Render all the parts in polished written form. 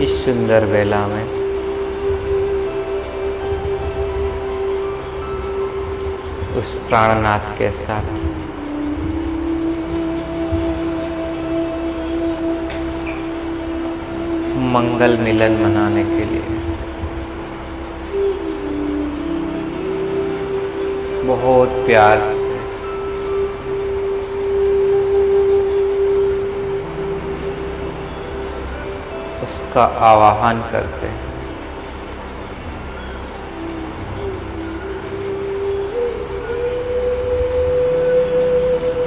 इस सुंदर बेला में उस प्राणनाथ के साथ मंगल मिलन मनाने के लिए बहुत प्यार से उसका आवाहन करते हैं।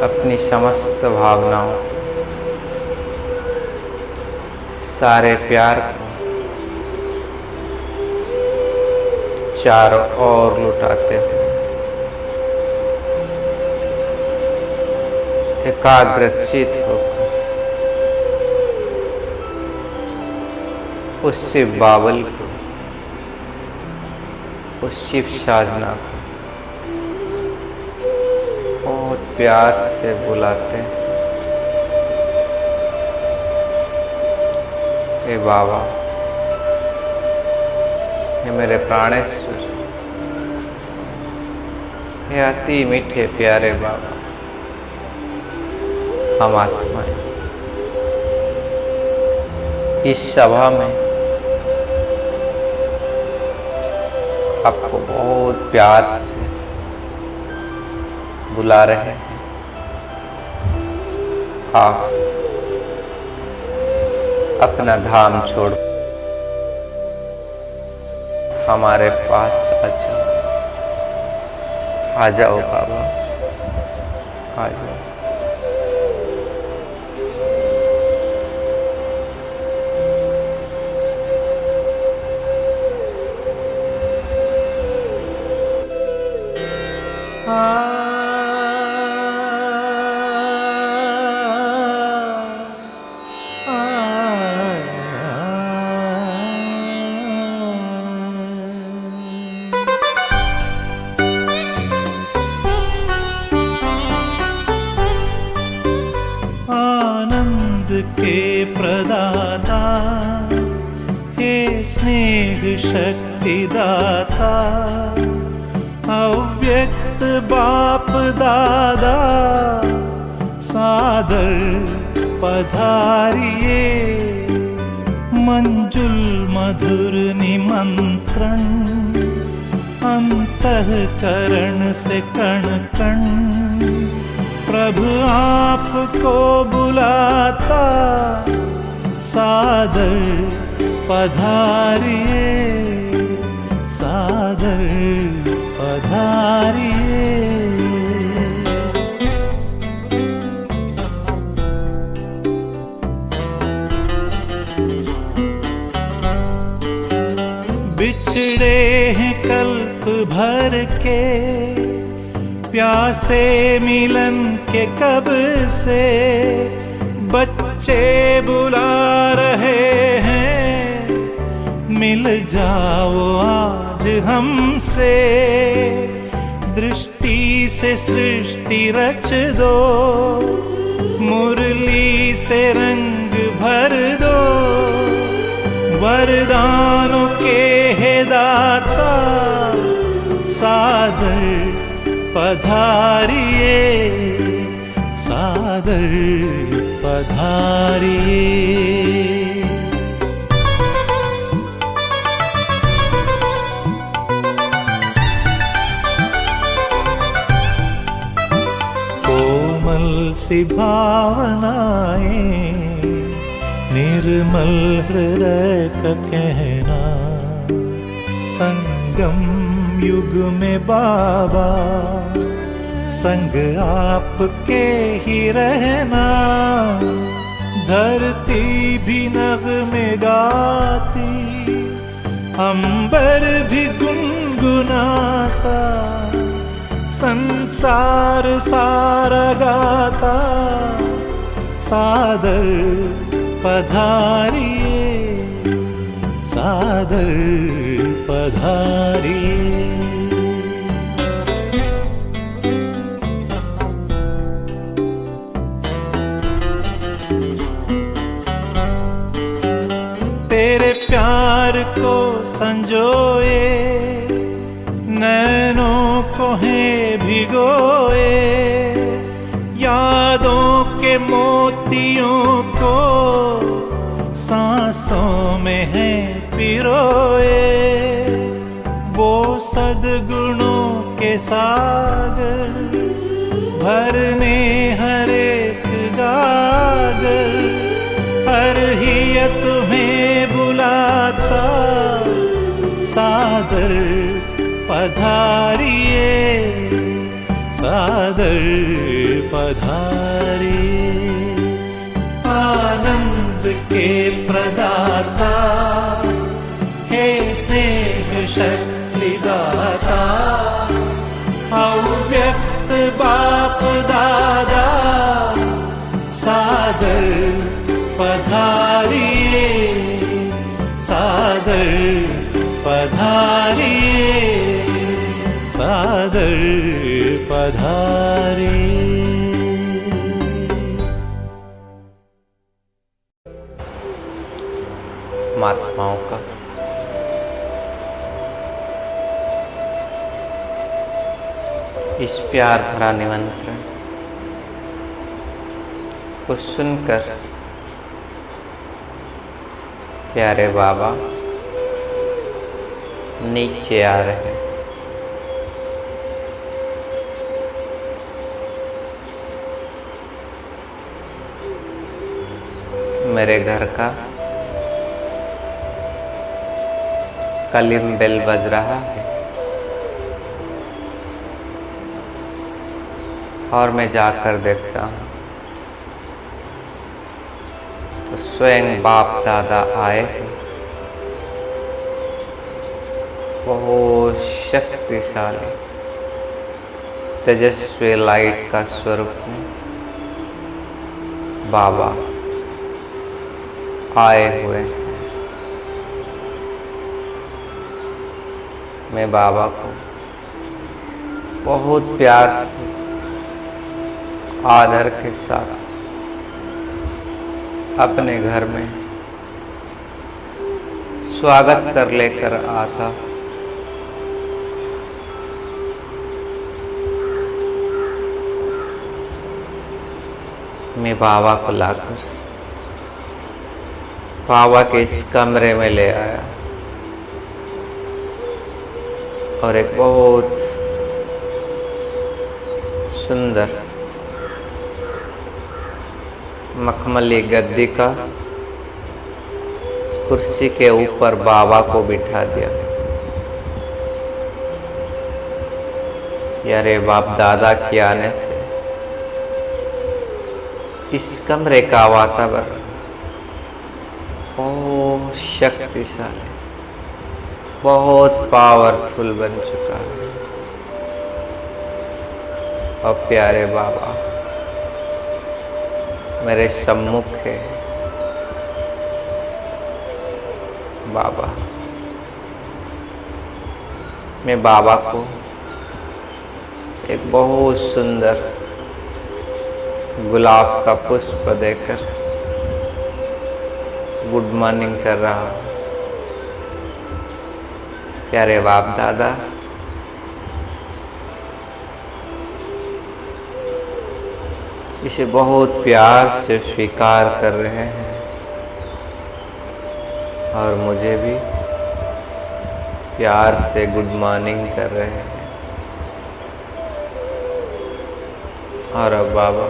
अपनी समस्त भावनाओं, सारे प्यार को चारों ओर लुटाते हुए एकाग्रचित होकर उस शिव बाबल को, उस शिव साधना को बहुत प्यार से बुलाते हैं। हे बाबा, हे मेरे प्राणेश्वर, हे अति मीठे प्यारे बाबा, हम आत्माएं इस सभा में आपको बहुत प्यार से बुला रहे हैं। आप अपना धाम छोड़ हमारे पास आ जाओ बाबा, आ जाओ। आनंद के प्रदाता, हे स्नेह शक्ति दाता, अव्यक्त बाप दादा, सादर पधारिए, मंजुल मधुर निमंत्रण, अंतःकरण से कण कण प्रभु आपको बुलाता, सादर पधारिए, सादर पधारिए। बिछड़े हैं कल्प भर के, प्यासे मिलन के कब से, बच्चे बुला रहे हैं, मिल जाओ आज हमसे, दृष्टि से सृष्टि रच दो, मुरली से रंग भर दो, वरदानों के हे दाता, सादर पधारिए, सादर पधारिए। कोमल सी भावनाएं, निर्मल हृदय का कहना, संगम युग में बाबा, संग आपके ही रहना, धरती भी नग़मे गाती, अंबर भी गुनगुनाता, संसार सारा गाता, सादर पधारिए, सादर पधारिए। तेरे प्यार को संजोए, नैनों को है भिगोए, यादों के मोतियों को सांसों में है पिरोए। वो सद्गुणों के सागर भरने हर एक गागर, हर हिया तुम्हें बुलाता सादर पधारिए, सादर पधारिए। आनंद के प्रदाता हे स्नेह शक्ति दाता, अव्यक्त बाप दादा सादर पधारिए, सादर पधारिए, सादर पधारिए। महात्माओं का इस प्यार भरा निमंत्रण को सुनकर प्यारे बाबा नीचे आ रहे हैं। मेरे घर का कलिम बेल बज रहा है और मैं जाकर देखता हूँ तो स्वयं बाप दादा आए हैं, बहुत शक्तिशाली तेजस्वी लाइट का स्वरूप में बाबा आए हुए हैं। मैं बाबा को बहुत प्यार से आदर के साथ अपने घर में स्वागत कर लेकर आता। मैं बाबा को लाकर बाबा के इस कमरे में ले आया और एक बहुत सुंदर मखमली गद्दी का कुर्सी के ऊपर बाबा को बिठा दिया। यारे बाप दादा के आने से इस कमरे का वातावरण बहुत शक्तिशाली, बहुत पावरफुल बन चुका है। और प्यारे बाबा मेरे सम्मुख है। बाबा, मैं बाबा को एक बहुत सुंदर गुलाब का पुष्प देकर गुड मॉर्निंग कर रहा हूं। प्यारे बाप दादा, इसे बहुत प्यार से स्वीकार कर रहे हैं और मुझे भी प्यार से गुड मॉर्निंग कर रहे हैं। और अब बाबा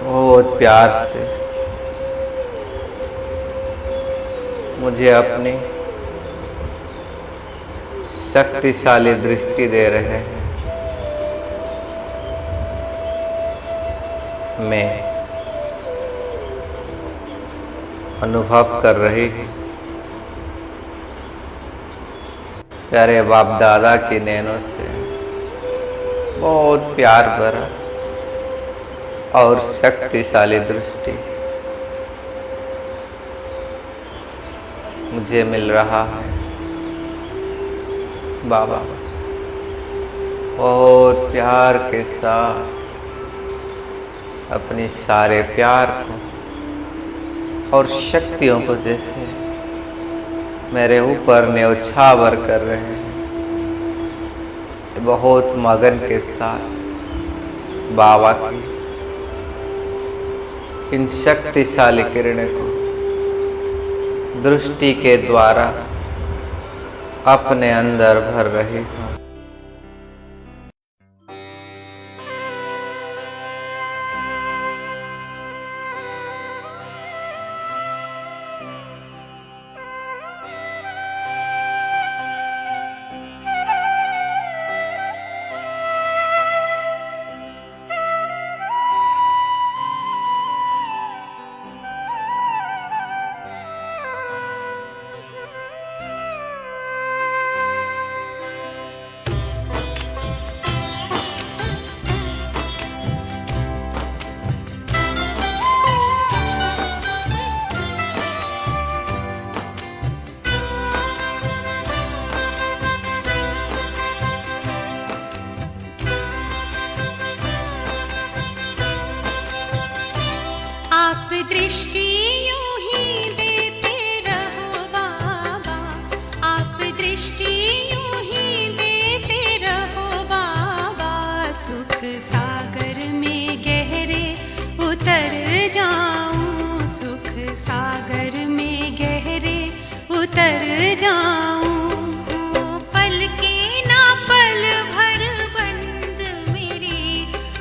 बहुत प्यार से मुझे अपनी शक्तिशाली दृष्टि दे रहे हैं। मैं अनुभव कर रही हूँ प्यारे बाप दादा की नैनों से बहुत प्यार भरा और शक्तिशाली दृष्टि मुझे मिल रहा है। बाबा बहुत प्यार के साथ अपनी सारे प्यार को और शक्तियों को जैसे मेरे ऊपर न्यौछावर कर रहे हैं। बहुत मगन के साथ बाबा की इन शक्तिशाली किरणों को दृष्टि के द्वारा अपने अंदर भर रही हूँ। दृष्टि यूं ही देते रहो बाबा, आप दृष्टि यूं ही देते रहो बाबा। सुख सागर में गहरे उतर जाऊं, सुख सागर में गहरे उतर जाऊं। पल के ना पल भर बंद मेरी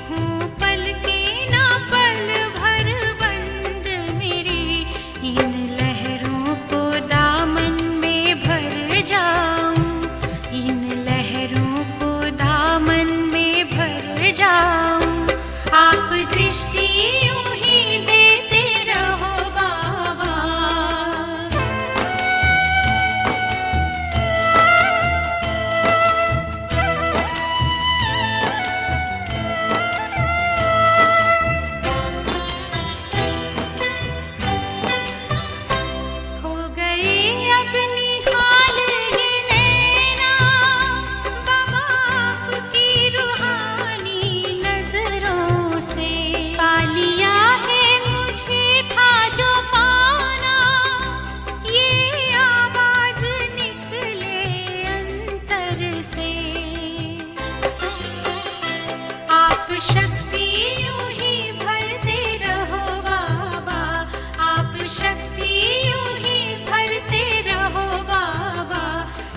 हूँ, पल के ना पल भर बंद मेरी। इन लहरों को दामन में भर जाऊं, इन लहरों को दामन में भर जाऊं। आप दृष्टि यूं ही देते रहो बाबा। हो गए अब निहाल ये नैना बाबा आपकी रूहानी नजरों से। पा लिया है मुझे था जो पाना, ये आवाज निकले अंतर से। आप शक्ति यूं ही भरते रहो बाबा, आप शक्ति यूं ही भरते रहो बाबा।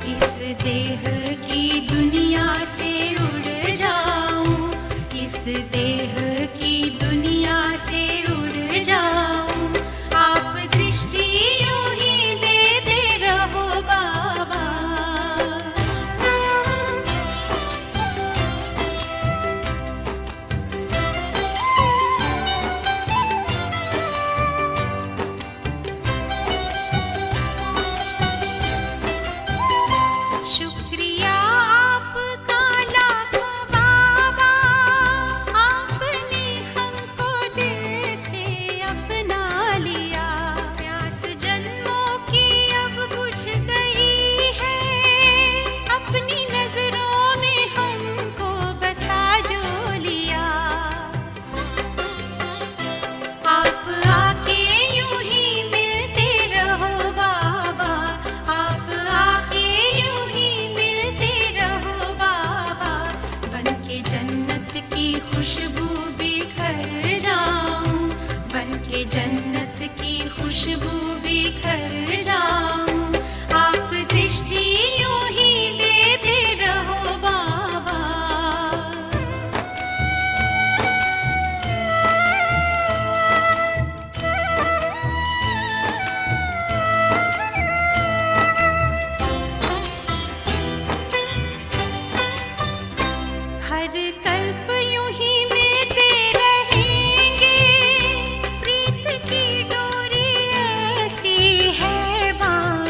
इस देह की दुनिया से उड़ जाऊं, इस देह की दुनिया से उड़ जाऊं। आप दृष्टि यूं ही देते रहो बाबा। शुक्रिया आपका लाखों बाबा, आपने हमको दिल से अपना लिया। प्यास जन्मों की अब बुझ गई है, अपनी नजरों में हमको बसा जो लिया। आप आके यूं ही मिलते रहो बाबा, आप आके यूं ही मिलते रहो बाबा। बनके जन्नत की खुशबू बिखर जाऊं, बनके जन्नत की खुशबू बिखर जाऊं। आप दृष्टि यूं ही देते रहो बाबा। हर कल्प यूं ही मिलते रहेंगे, प्रीत की डोरी ऐसी है बांधी।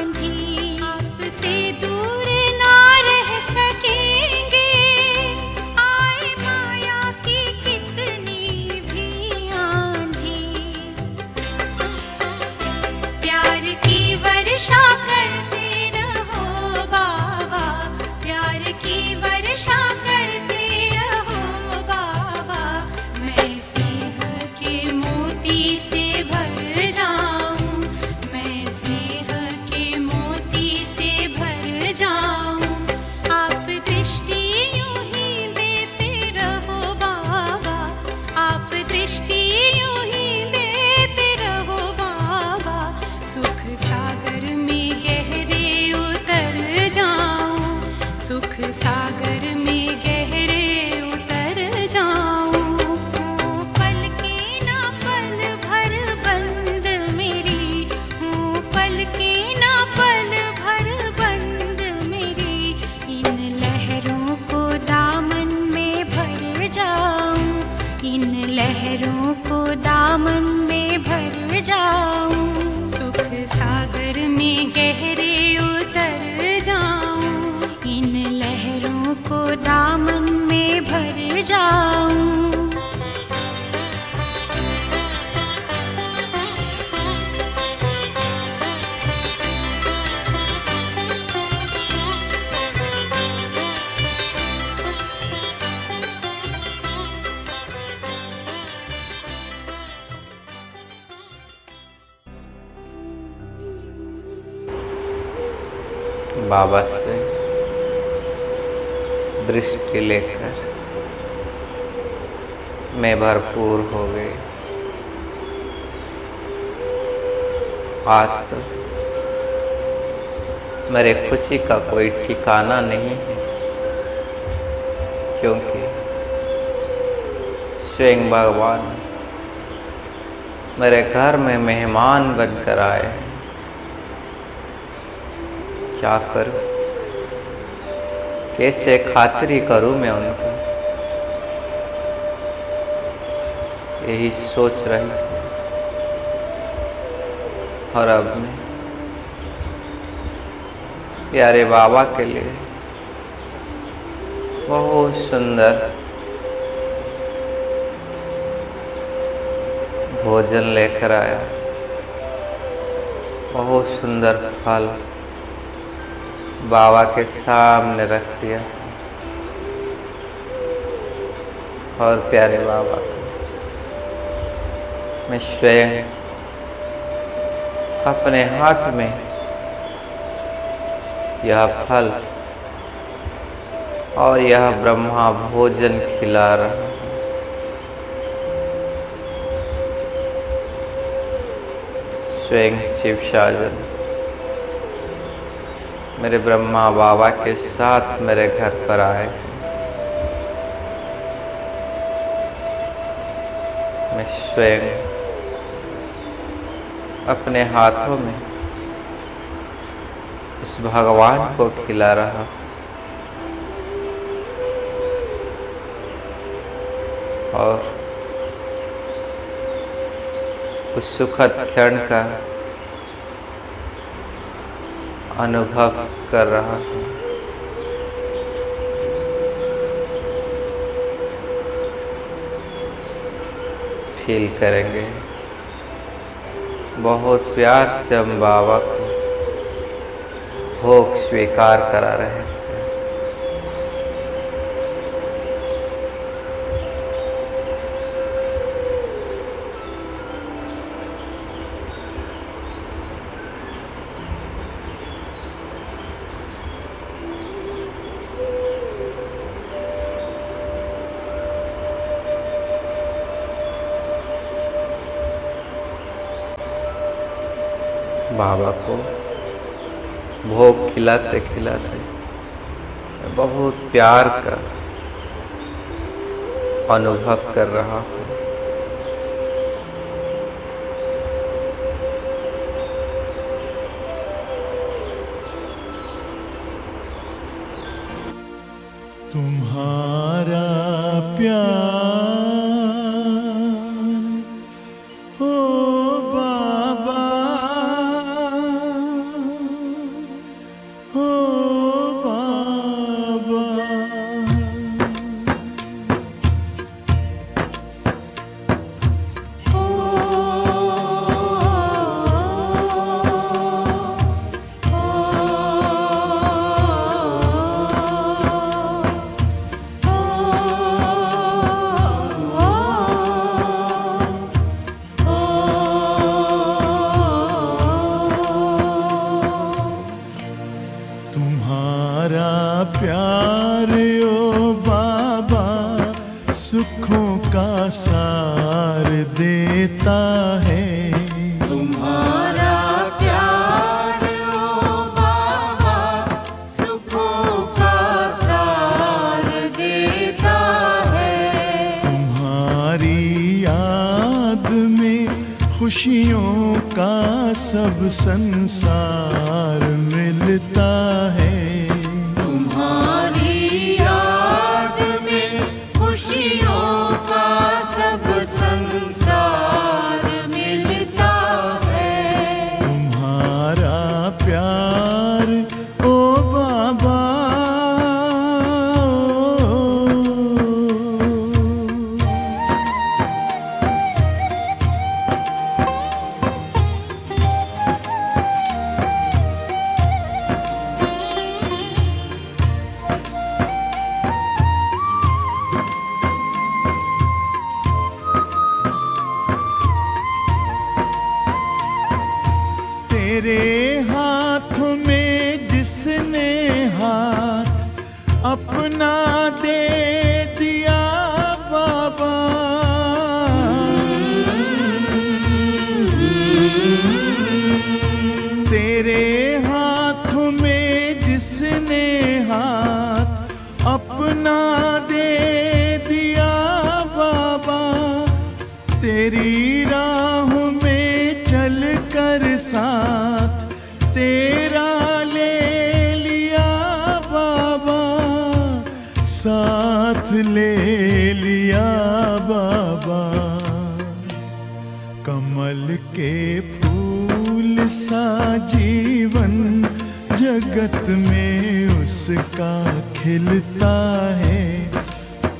जाऊं। बाबा से दृष्टि लेकर मैं भरपूर हो गई। आज तो मेरे खुशी का कोई ठिकाना नहीं है, क्योंकि स्वयं भगवान मेरे घर में मेहमान बनकर आए हैं। क्या करूं, कैसे खातिरी करूं मैं उनको, यही सोच रही थी। और अब मैं प्यारे बाबा के लिए बहुत सुंदर भोजन लेकर आया, बहुत सुंदर फल बाबा के सामने रख दिया। और प्यारे बाबा को मैं स्वयं अपने हाथ में यह फल और यह ब्रह्मा भोजन खिला रहा हूं। स्वयं शिव साजन मेरे ब्रह्मा बाबा के साथ मेरे घर पर आए। मैं स्वयं अपने हाथों में उस भगवान को खिला रहा हूं। और उस सुखद क्षण का अनुभव कर रहा हूं। फील करेंगे, बहुत प्यार से हम बाबा को भोग स्वीकार करा रहे हैं। बाबा को भोग खिलाते खिलाते बहुत प्यार का अनुभव कर रहा हूं। तुम्हारा प्यार हो बाबा, हो बाबा। तुम्हारा प्यार ओ बाबा सुखों का सार देता है। तुम्हारा प्यार ओ बाबा सुखों का सार देता है। तुम्हारी याद में खुशियों का सब संसार मिलता है। तुम्हारी याद में खुशियों का सब संसार मिलता है। तुम्हारा प्यार ओ बाबा, तेरे हाथों में जिसने हाथ अपना दे दिया बाबा, तेरे हाथों में जिसने हाथ अपना दे दिया बाबा, तेरी राहों में चल कर साथ तेरा ले लिया बाबा, साथ ले लिया बाबा। कमल के फूल सा जीवन जगत में उसका खिलता है,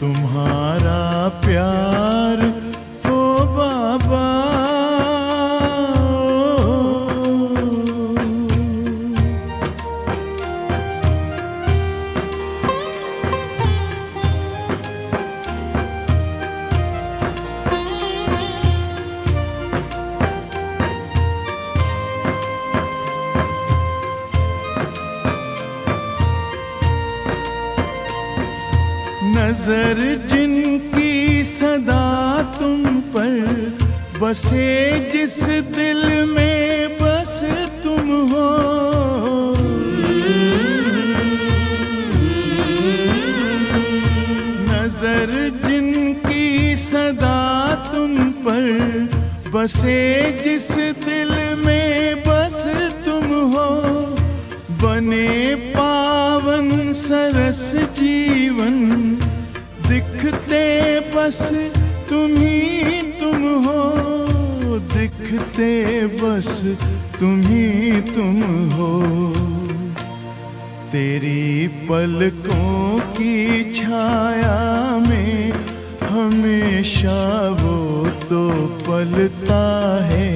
तुम्हारा प्यार ओ बाबा। नजर जिनकी सदा तुम पर बसे, जिस दिल में बस तुम हो, नजर जिनकी सदा तुम पर बसे, जिस दिल में बस तुम हो, बने पावन सरस जीवन दिखते बस तुम ही तुम हो, दिखते बस तुम ही तुम हो। तेरी पलकों की छाया में हमेशा वो तो पलता है,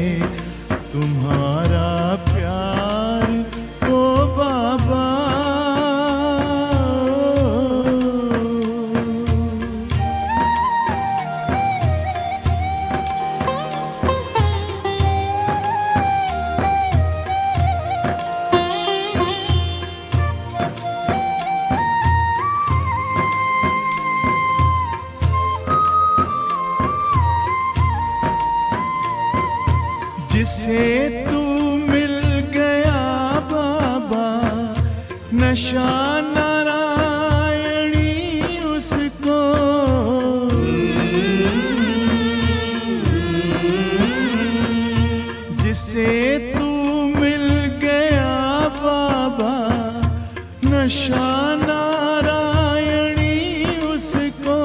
तुम्हारा प्यार ओ बाबा। जिसे तू मिल गया बाबा, नशा नारायणी उसको, जिसे तू मिल गया बाबा, नशा नारायणी उसको,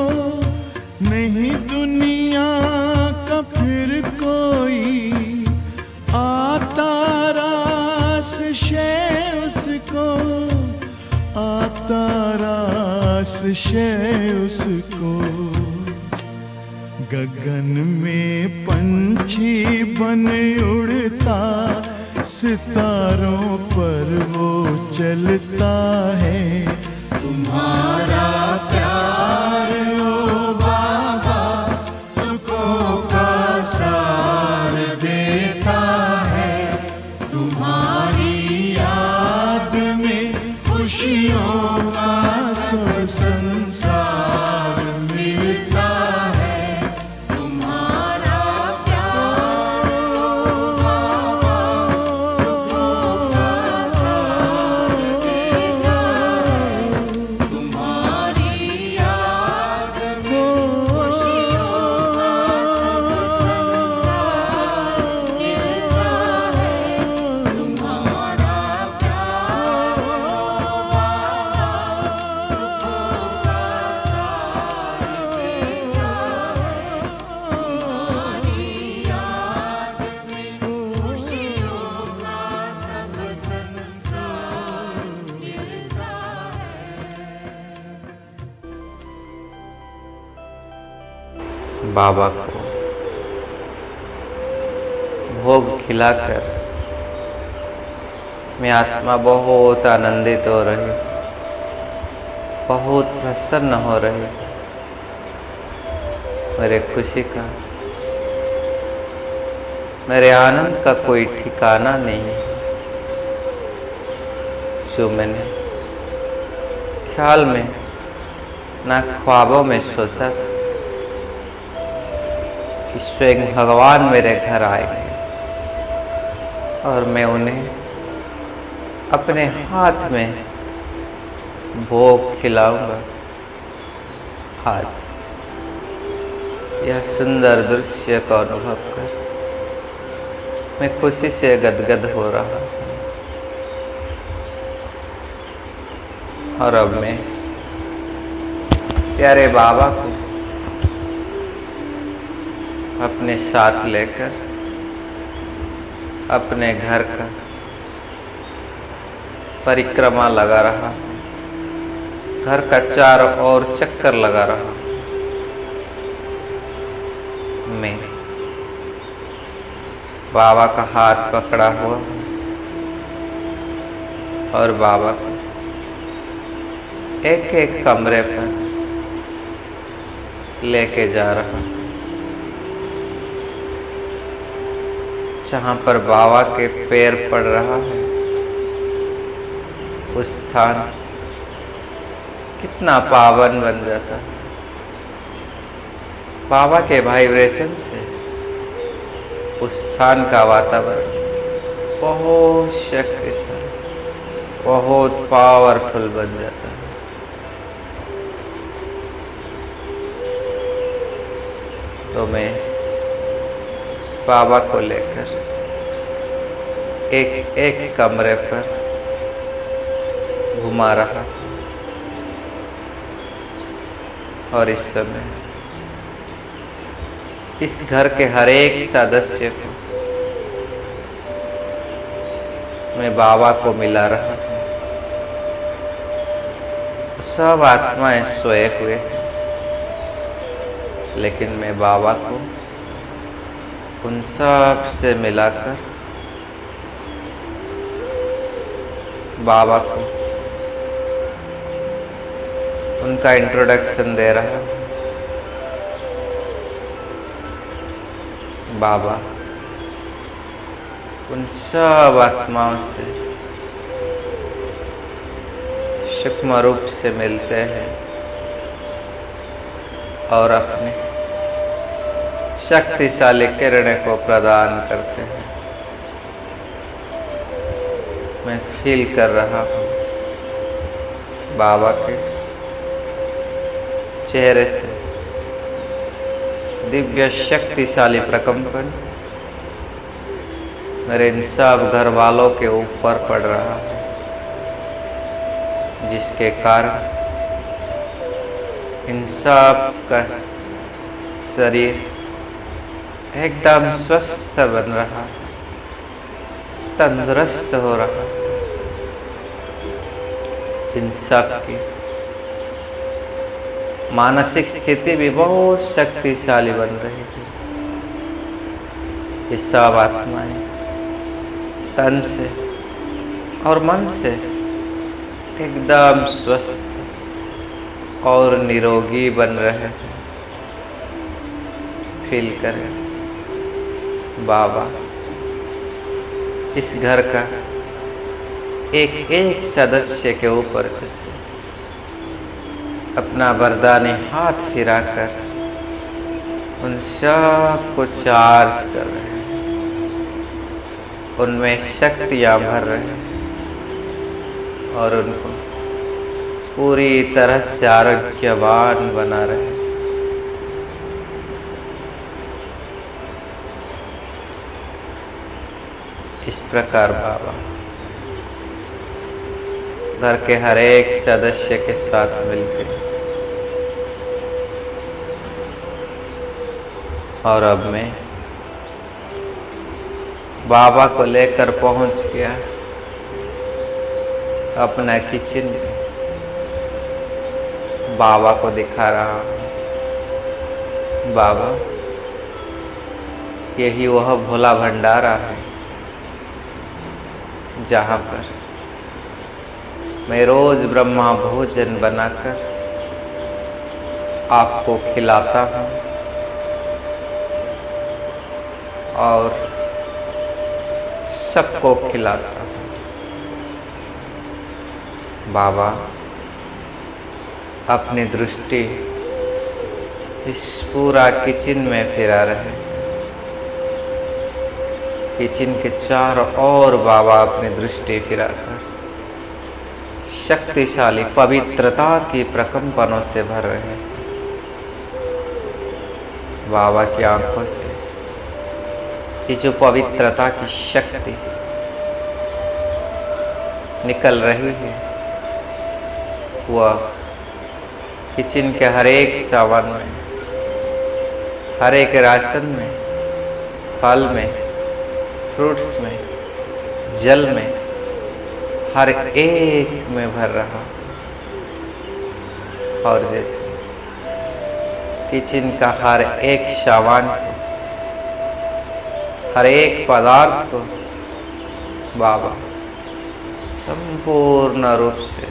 नहीं दुनिया का फिर कोई आता रास शय उसको, आता रास शय उसको। गगन में पंछी बन उड़ता, सितारों पर वो चलता है, तुम्हारा प्यार ओ बाबा सुखों का सार देता है, तुम्हारी याद में खुशियों का सब संसार मिलता है, तुम्हारा प्यार ओ बाबा सुखों का सार देता है, तुम्हारी याद में खुशियों का सब संसार मिलता है, तुम्हारा प्यार ओ बाबा सुखों का सार देता है, तुम्हारी याद में खुशियों का सब संसार मिलता है। बाबा को भोग खिलाकर मैं आत्मा बहुत आनंदित हो रही, बहुत प्रसन्न हो रही। मेरे खुशी का, मेरे आनंद का कोई ठिकाना नहीं है। जो मैंने ख्याल में ना ख्वाबों में सोचा था कि स्वयं भगवान मेरे घर आएंगे और मैं उन्हें अपने हाथ में भोग खिलाऊंगा। आज यह सुंदर दृश्य को अनुभव कर मैं खुशी से गदगद हो रहा हूँ। और अब मैं प्यारे बाबा को अपने साथ लेकर अपने घर का परिक्रमा लगा रहा हूँ। घर का चारों ओर चक्कर लगा रहा हूँ। मैं बाबा का हाथ पकड़ा हुआ हूँ और बाबा को एक एक कमरे पर लेके जा रहा हूँ, जहाँ पर बाबा के पैर पड़ रहा है। उस स्थान कितना पावन बन जाता है। बाबा के वाइब्रेशन से उस स्थान का वातावरण बहुत शक्तिशाली, बहुत पावरफुल बन जाता है। तो मैं बाबा को लेकर एक एक कमरे पर घुमा रहा और इस समय इस घर के हर एक सदस्य को मैं बाबा को मिला रहा हूँ। सब आत्माएं सोए हुए हैं, लेकिन मैं बाबा को उन सब से मिलाकर बाबा को उनका इंट्रोडक्शन दे रहा हूँ। बाबा उन सब आत्माओं से सूक्ष्म रूप से मिलते हैं और अपने शक्तिशाली किरणें को प्रदान करते हैं। मैं फील कर रहा हूँ बाबा के चेहरे से दिव्य शक्तिशाली प्रकंपन मेरे इन सब घर वालों के ऊपर पड़ रहा है, जिसके कारण इन सब का शरीर एकदम स्वस्थ बन रहा है, तंदुरुस्त हो रहा है। इन सब की मानसिक स्थिति भी बहुत शक्तिशाली बन रही थी। ये सब आत्माएं तन से और मन से एकदम स्वस्थ और निरोगी बन रहे हैं। फील करें बाबा इस घर का एक एक सदस्य के ऊपर से अपना वरदानी हाथ फिराकर उन सब को चार्ज कर रहे हैं, उनमें शक्तियां भर रहे हैं और उनको पूरी तरह से आरोग्यवान बना रहे हैं। इस प्रकार बाबा घर के हर एक सदस्य के साथ मिलकर और अब मैं बाबा को लेकर पहुंच गया अपना किचन में। बाबा को दिखा रहा हूं, बाबा यही वह भोला भंडारा है जहां पर मैं रोज ब्रह्मा भोजन बनाकर आपको खिलाता हूं और सबको खिलाता हूं। बाबा अपनी दृष्टि इस पूरा किचन में फिरा रहे। किचन के चारों ओर बाबा अपनी दृष्टि फिराकर शक्तिशाली पवित्रता की प्रकंपनों से भर रहे हैं। बाबा की आंखों से ये जो पवित्रता की शक्ति निकल रही है, वह किचन के हर एक सामान में, हर एक राशन में, फल में, फ्रूट्स में, जल में, हर एक में भर रहा। और जैसे किचन का हर एक सामान को, हर एक पदार्थ को बाबा संपूर्ण रूप से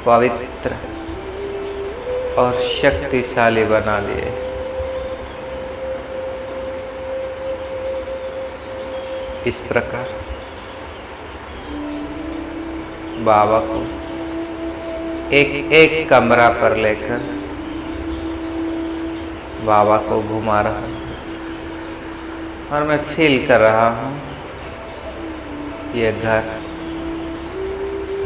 पवित्र और शक्तिशाली बना दिए। इस प्रकार बाबा को एक एक कमरा पर लेकर बाबा को घुमा रहा हूं और मैं फील कर रहा हूं ये घर,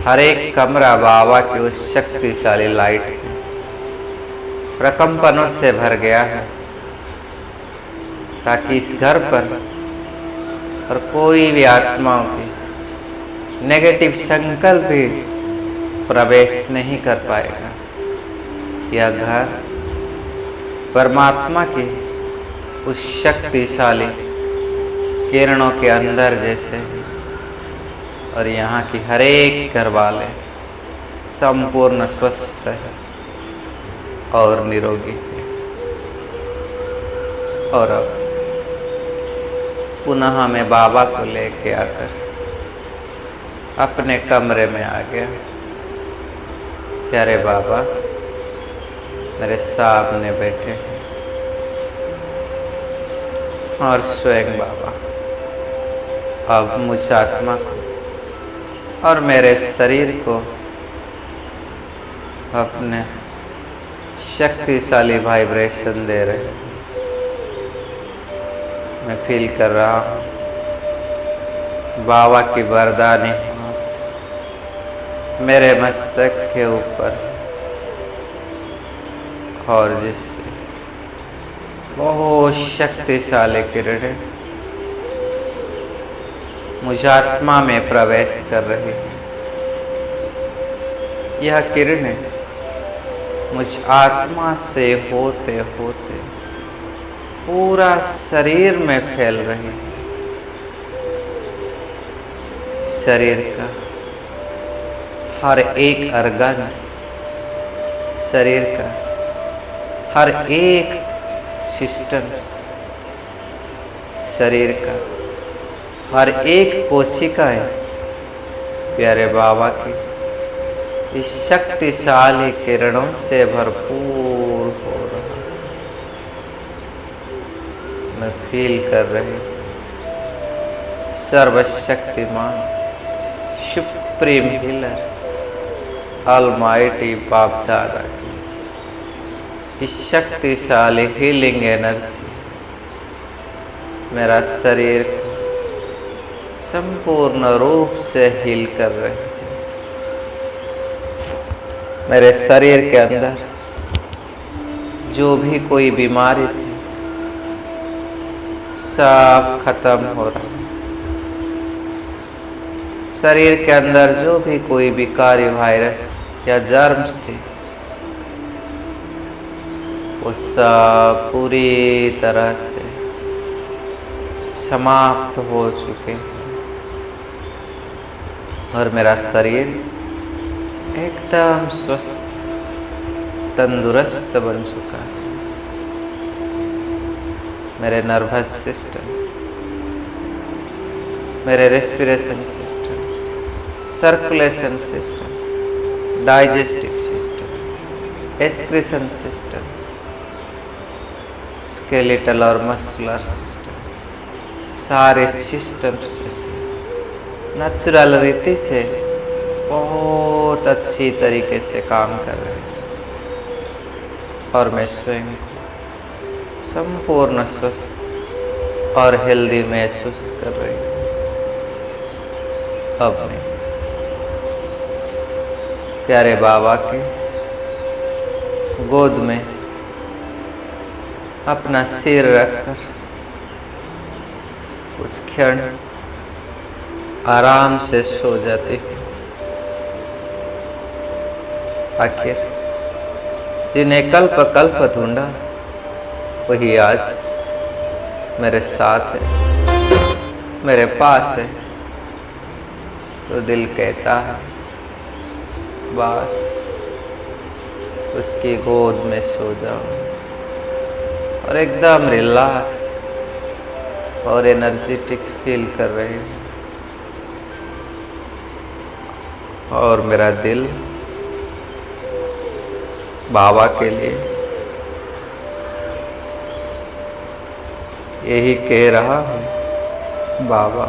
हर एक कमरा बाबा की उस शक्तिशाली लाइट के प्रकंपनों से भर गया है, ताकि इस घर पर और कोई भी आत्माओं की नेगेटिव संकल्प भी प्रवेश नहीं कर पाएगा। यह घर परमात्मा की उस शक्तिशाली किरणों के अंदर जैसे, और यहाँ की हर एक घर वाले संपूर्ण स्वस्थ है और निरोगी है। और अब पुनः मैं बाबा को लेके आकर अपने कमरे में आ गया। प्यारे बाबा मेरे सामने बैठे हैं और स्वयं बाबा अब मुझ आत्मा को और मेरे शरीर को अपने शक्तिशाली वाइब्रेशन दे रहे हैं। मैं फील कर रहा हूँ बाबा की वरदानी मेरे मस्तक के ऊपर, और जिससे बहुत शक्तिशाली किरणें मुझ आत्मा में प्रवेश कर रही है। यह किरणें मुझ आत्मा से होते होते पूरा शरीर में फैल रही है। शरीर का हर एक अर्गन, शरीर का हर एक सिस्टम, शरीर का हर एक कोशिकाएं प्यारे बाबा की इस शक्तिशाली किरणों से भरपूर हो रहा। मैं फील कर रही सर्वशक्तिमान सुप्रीम हीलर ऑलमाइटी बाप दादा की इस शक्तिशाली हीलिंग एनर्जी मेरा शरीर को संपूर्ण रूप से हील कर रहे हैं। मेरे शरीर के अंदर जो भी कोई बीमारी थी सब खत्म हो रहा है। शरीर के अंदर जो भी कोई विकारी वायरस या जर्म्स थे वो सब पूरी तरह से समाप्त हो चुके हैं और मेरा शरीर एकदम स्वस्थ तंदुरुस्त बन चुका है। मेरे नर्वस सिस्टम, मेरे respiration system, circulation system, digestive system, excretion system, skeletal और मस्कुलर सिस्टम, सारे सिस्टम्स नेचुरल रीति से बहुत अच्छी तरीके से काम कर रहे हैं और मैं स्वयं संपूर्ण स्वस्थ और हेल्दी महसूस कर रही हूँ। अपने प्यारे बाबा के गोद में अपना सिर रखकर कुछ क्षण आराम से सो जाती हूँ। आखिर जिन्हें कल्प कल्प ढूंढा वही आज मेरे साथ है, मेरे पास है। तो दिल कहता है बस उसकी गोद में सो जाओ और एकदम रिलैक्स और एनर्जेटिक फील कर रहे हैं। और मेरा दिल बाबा के लिए यही कह रहा है, बाबा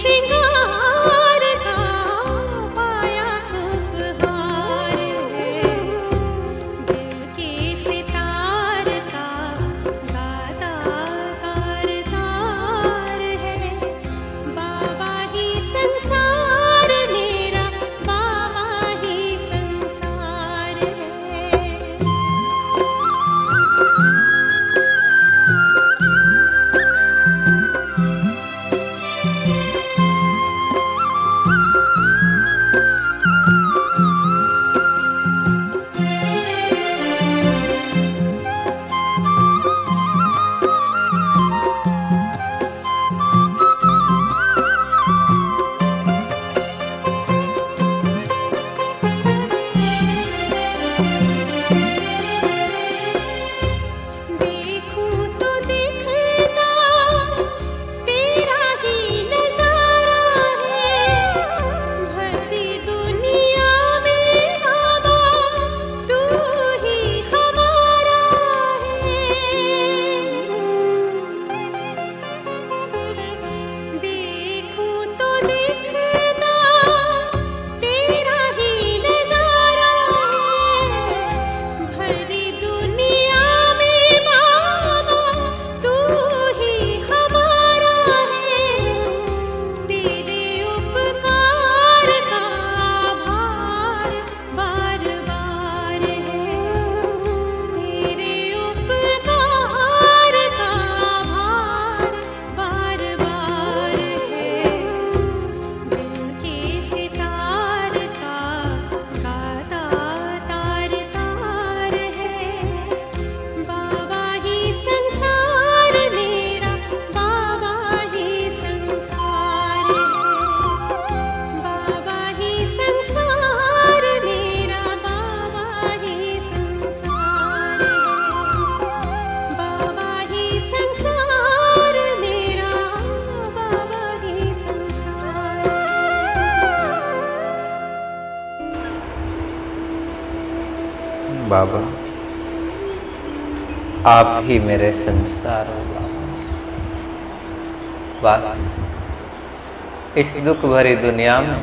श्रृंगार का पाया उपहार है, दिल के सितार का गाता तार तार है। बाबा ही संसार मेरा, बाबा ही संसार है। देखूं तो दिखता तेरा ही नजारा है, भरी दुनिया में बाबा तू ही हमारा है। देखूं तो दिखता तेरा ही नजारा है, भरी दुनिया में बाबा तू ही हमारा है। तेरे उपकार का भार बार बार है, तेरे उपकार का भार बार बार है। दिल के सितार का गाता तार तार है, बाबा ही संसार मेरा, बाबा ही संसार है। बाबा ही संसार मेरा, बाबा ही संसार है। बाबा ही संसार मेरा, बाबा ही संसार है। बाबा आप ही मेरे संसार हो बाबा, बस इस दुख भरी दुनिया में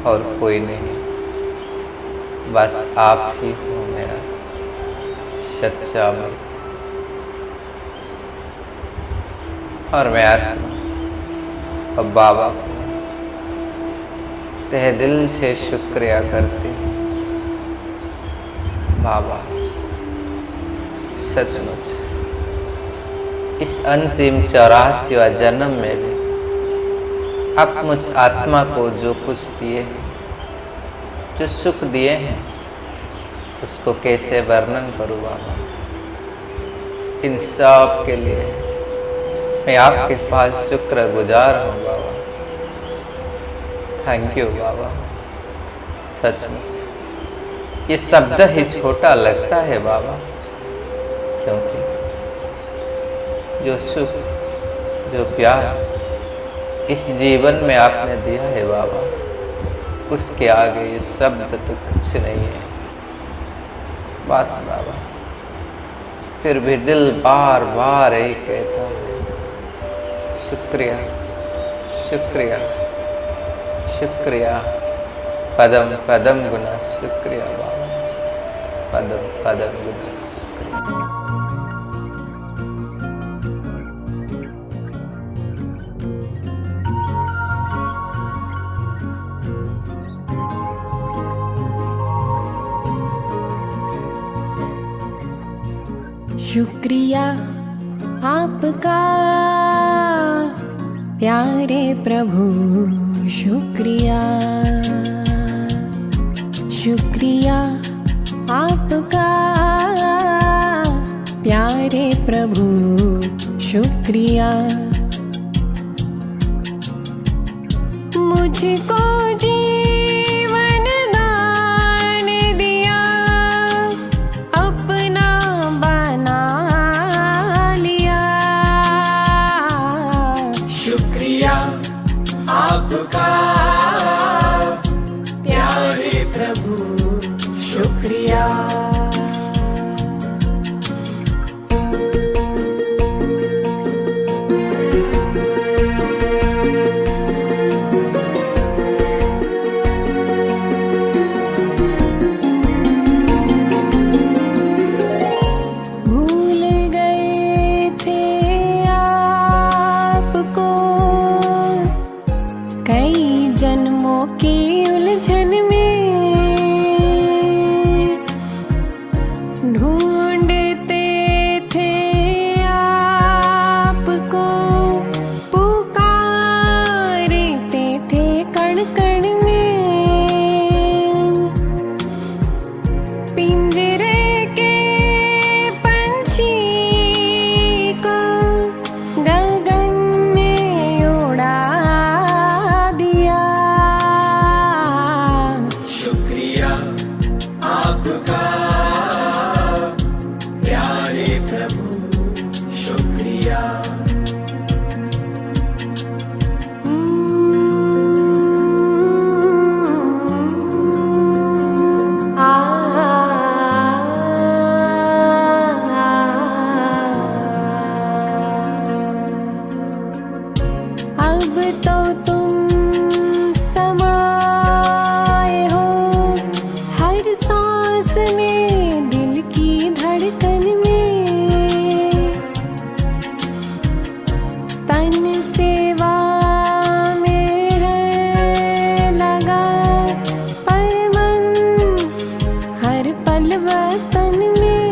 और कोई नहीं, बस आप ही हो मेरा सच्चा मैं। और मैं आत्मा अब बाबा को तहे दिल से शुक्रिया करती हूँ। बाबा सचमुच इस अंतिम 84वां जन्म में भी आप मुझ आत्मा को जो कुछ दिए हैं, जो सुख दिए हैं, उसको कैसे वर्णन करूँ बाबा। इन सब के लिए मैं आपके पास शुक्रगुजार हूँ बाबा। थैंक यू बाबा। सचमुच ये शब्द ही छोटा लगता है बाबा, क्योंकि जो सुख, जो प्यार इस जीवन में आपने दिया है बाबा, उसके आगे ये शब्द तो कुछ नहीं है। बस बाबा फिर भी दिल बार बार यही कहता है, शुक्रिया शुक्रिया शुक्रिया, पदम पदम गुना शुक्रिया बाबा, पदम पदम गुना शुक्रिया। शुक्रिया आपका प्यारे प्रभु, शुक्रिया शुक्रिया आपका प्यारे प्रभु, शुक्रिया मुझको जीवन दान दिया, अपना बना लिया। शुक्रिया आपका प्यारे प्रभु, शुक्रिया तो तुम समाए हो हर सांस में, दिल की धड़कन में। तन सेवा में है लगा, पर मन हर पल वतन में।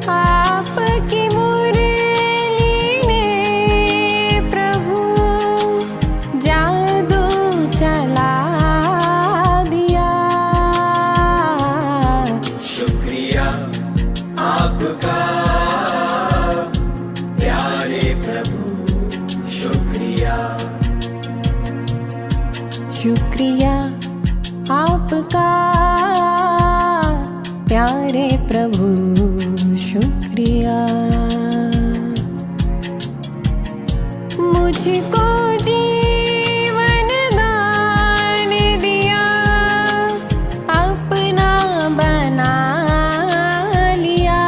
आपकी मुरली ने प्रभु जादू चला दिया। शुक्रिया आपका प्यारे प्रभु, शुक्रिया। शुक्रिया आपका प्यारे प्रभु, शुक्रिया। मुझको जीवन दान दिया, अपना बना लिया।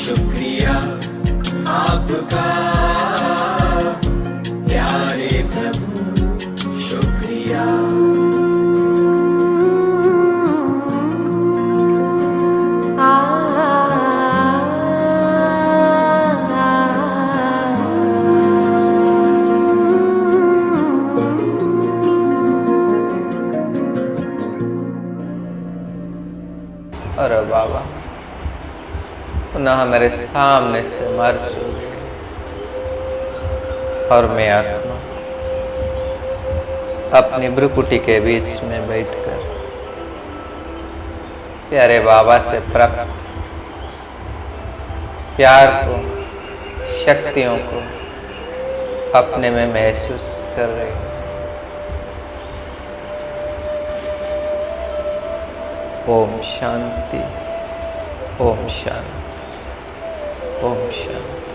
शुक्रिया आपका प्यारे प्रभु, शुक्रिया। अरे बाबा, पुनः मेरे सामने से मर चुके और मैं आत्मा अपनी भ्रुकुटी के बीच में बैठकर प्यारे बाबा से प्राप्त प्यार को, शक्तियों को अपने में महसूस कर रही हूँ। ओम शांति, ओम शांति, ओम शांति।